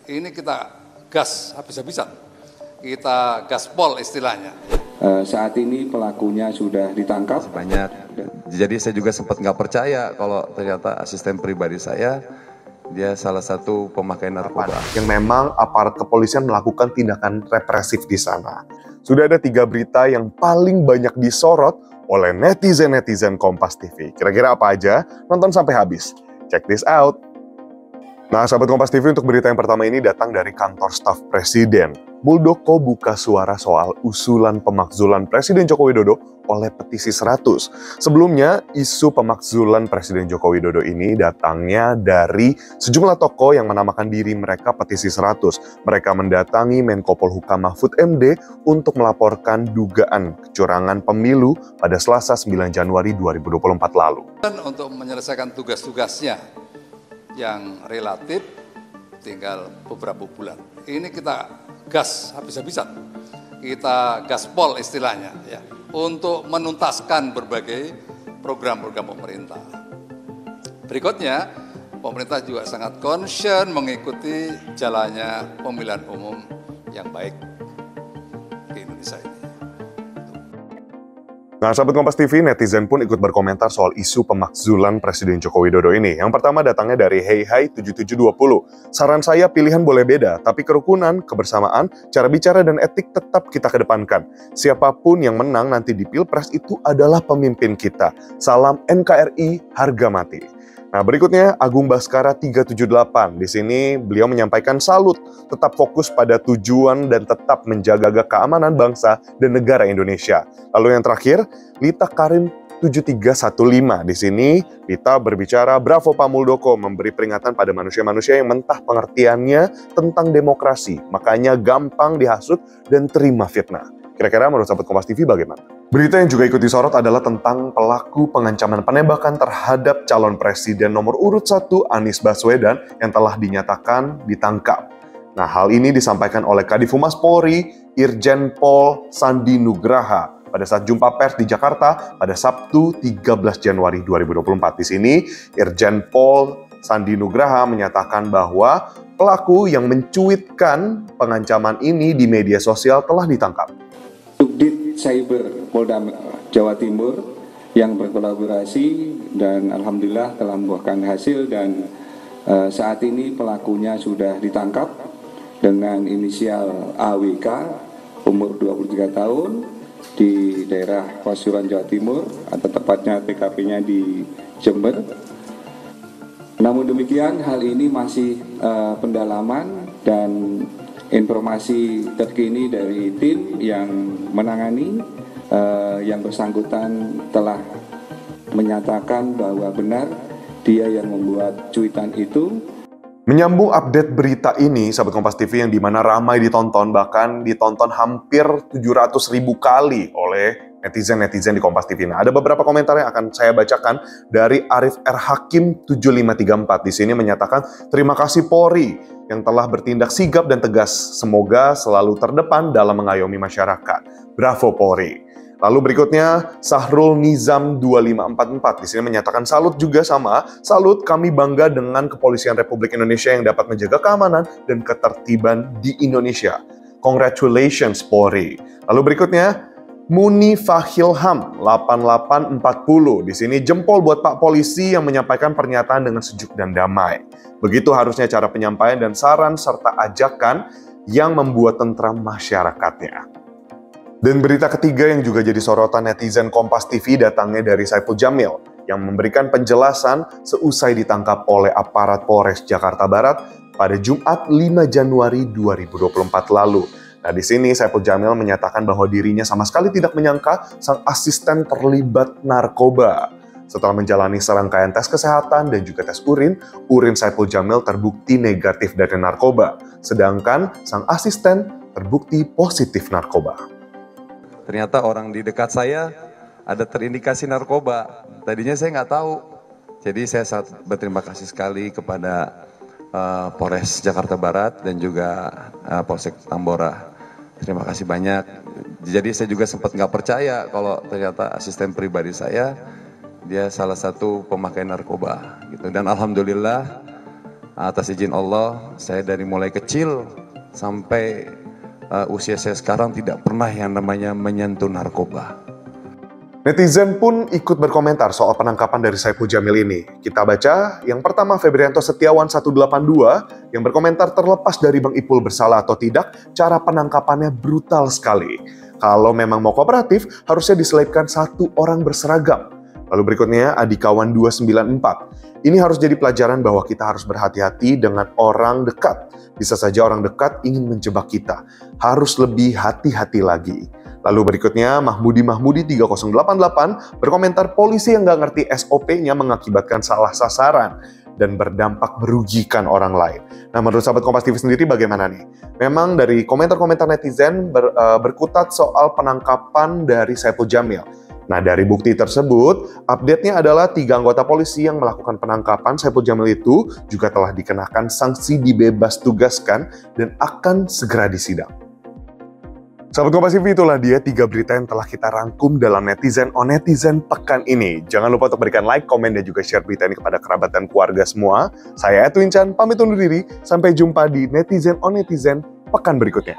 Ini kita gas habis-habisan, kita gaspol istilahnya. Saat ini pelakunya sudah ditangkap. Banyak. Jadi saya juga sempat nggak percaya kalau ternyata asisten pribadi saya dia salah satu pemakai narkoba. Yang memang aparat kepolisian melakukan tindakan represif di sana. Sudah ada 3 berita yang paling banyak disorot oleh netizen-netizen Kompas TV. Kira-kira apa aja? Nonton sampai habis. Check this out. Nah, sahabat Kompas TV, untuk berita yang pertama ini datang dari kantor staf Presiden. Muldoko buka suara soal usulan pemakzulan Presiden Joko Widodo oleh petisi 100. Sebelumnya, isu pemakzulan Presiden Joko Widodo ini datangnya dari sejumlah tokoh yang menamakan diri mereka petisi 100. Mereka mendatangi Menko Polhukam Mahfud MD untuk melaporkan dugaan kecurangan pemilu pada Selasa 9 Januari 2024 lalu. Dan untuk menyelesaikan tugas-tugasnya yang relatif tinggal beberapa bulan. Ini kita gas habis-habisan, kita gaspol istilahnya ya, untuk menuntaskan berbagai program-program pemerintah. Berikutnya, pemerintah juga sangat concern mengikuti jalannya pemilihan umum yang baik di Indonesia ini. Nah, sahabat Kompas TV, netizen pun ikut berkomentar soal isu pemakzulan Presiden Joko Widodo ini. Yang pertama datangnya dari HeyHai7720. Saran saya pilihan boleh beda, tapi kerukunan, kebersamaan, cara bicara dan etik tetap kita kedepankan. Siapapun yang menang nanti di Pilpres itu adalah pemimpin kita. Salam NKRI, harga mati. Nah, berikutnya Agung Baskara 378. Di sini beliau menyampaikan salut, tetap fokus pada tujuan dan tetap menjaga keamanan bangsa dan negara Indonesia. Lalu yang terakhir, Lita Karim 7315. Di sini Lita berbicara, bravo Pak Muldoko, memberi peringatan pada manusia-manusia yang mentah pengertiannya tentang demokrasi, makanya gampang dihasut dan terima fitnah. Kira-kira menurut sahabat Kompas TV bagaimana? Berita yang juga ikut disorot adalah tentang pelaku pengancaman penembakan terhadap calon presiden nomor urut 1 Anies Baswedan yang telah dinyatakan ditangkap. Nah, hal ini disampaikan oleh Kadif Humas Polri, Irjen Pol Sandi Nugraha pada saat jumpa pers di Jakarta pada Sabtu 13 Januari 2024. Di sini, Irjen Pol Sandi Nugraha menyatakan bahwa pelaku yang mencuitkan pengancaman ini di media sosial telah ditangkap. Subdit Cyber Polda Jawa Timur yang berkolaborasi dan alhamdulillah telah membuahkan hasil, dan saat ini pelakunya sudah ditangkap dengan inisial AWK, umur 23 tahun, di daerah Pasuruan, Jawa Timur, atau tepatnya TKP-nya di Jember. Namun demikian, hal ini masih pendalaman dan informasi terkini dari tim yang menangani. Yang bersangkutan telah menyatakan bahwa benar dia yang membuat cuitan itu. Menyambung update berita ini, sahabat Kompas TV, yang dimana ramai ditonton, bahkan ditonton hampir 700.000 kali oleh netizen-netizen di Kompas TV. Nah, ada beberapa komentar yang akan saya bacakan dari Arif R. Hakim 7534. Di sini menyatakan, terima kasih Polri yang telah bertindak sigap dan tegas. Semoga selalu terdepan dalam mengayomi masyarakat. Bravo Polri. Lalu berikutnya, Sahrul Nizam 2544 di sini menyatakan salut juga sama. Salut, kami bangga dengan Kepolisian Republik Indonesia yang dapat menjaga keamanan dan ketertiban di Indonesia. Congratulations Polri. Lalu berikutnya, Muni Fahilham 8840. Di sini jempol buat Pak Polisi yang menyampaikan pernyataan dengan sejuk dan damai. Begitu harusnya cara penyampaian dan saran serta ajakan yang membuat tentram masyarakatnya. Dan berita ketiga yang juga jadi sorotan netizen Kompas TV datangnya dari Saiful Jamil yang memberikan penjelasan seusai ditangkap oleh aparat Polres Jakarta Barat pada Jumat 5 Januari 2024 lalu. Nah, di sini Saiful Jamil menyatakan bahwa dirinya sama sekali tidak menyangka sang asisten terlibat narkoba. Setelah menjalani serangkaian tes kesehatan dan juga tes urin Saiful Jamil terbukti negatif dari narkoba, sedangkan sang asisten terbukti positif narkoba. Ternyata orang di dekat saya ada terindikasi narkoba. Tadinya saya nggak tahu. Jadi saya sangat berterima kasih sekali kepada Polres Jakarta Barat dan juga Polsek Tambora. Terima kasih banyak. Jadi saya juga sempat nggak percaya kalau ternyata asisten pribadi saya dia salah satu pemakai narkoba gitu. Dan alhamdulillah Atas izin Allah, saya dari mulai kecil sampai usia saya sekarang tidak pernah yang namanya menyentuh narkoba. Netizen pun ikut berkomentar soal penangkapan dari Saipul Jamil ini. Kita baca, yang pertama Febrianto Setiawan 182 yang berkomentar terlepas dari Bang Ipul bersalah atau tidak, cara penangkapannya brutal sekali. Kalau memang mau kooperatif, harusnya diselipkan satu orang berseragam. Lalu berikutnya Adikawan 294. Ini harus jadi pelajaran bahwa kita harus berhati-hati dengan orang dekat. Bisa saja orang dekat ingin menjebak kita. Harus lebih hati-hati lagi. Lalu berikutnya Mahmudi 3088 berkomentar polisi yang nggak ngerti SOP-nya mengakibatkan salah sasaran dan berdampak merugikan orang lain. Nah, menurut sahabat Kompas TV sendiri bagaimana nih? Memang dari komentar-komentar netizen berkutat soal penangkapan dari Saipul Jamil. Nah, dari bukti tersebut, update-nya adalah 3 anggota polisi yang melakukan penangkapan Saipul Jamil itu juga telah dikenakan sanksi dibebas tugaskan dan akan segera disidang. Sahabat Kompas TV, itulah dia 3 berita yang telah kita rangkum dalam Netizen on Netizen pekan ini. Jangan lupa untuk berikan like, komen, dan juga share berita ini kepada kerabat dan keluarga semua. Saya Edwin Chan, pamit undur diri. Sampai jumpa di Netizen on Netizen pekan berikutnya.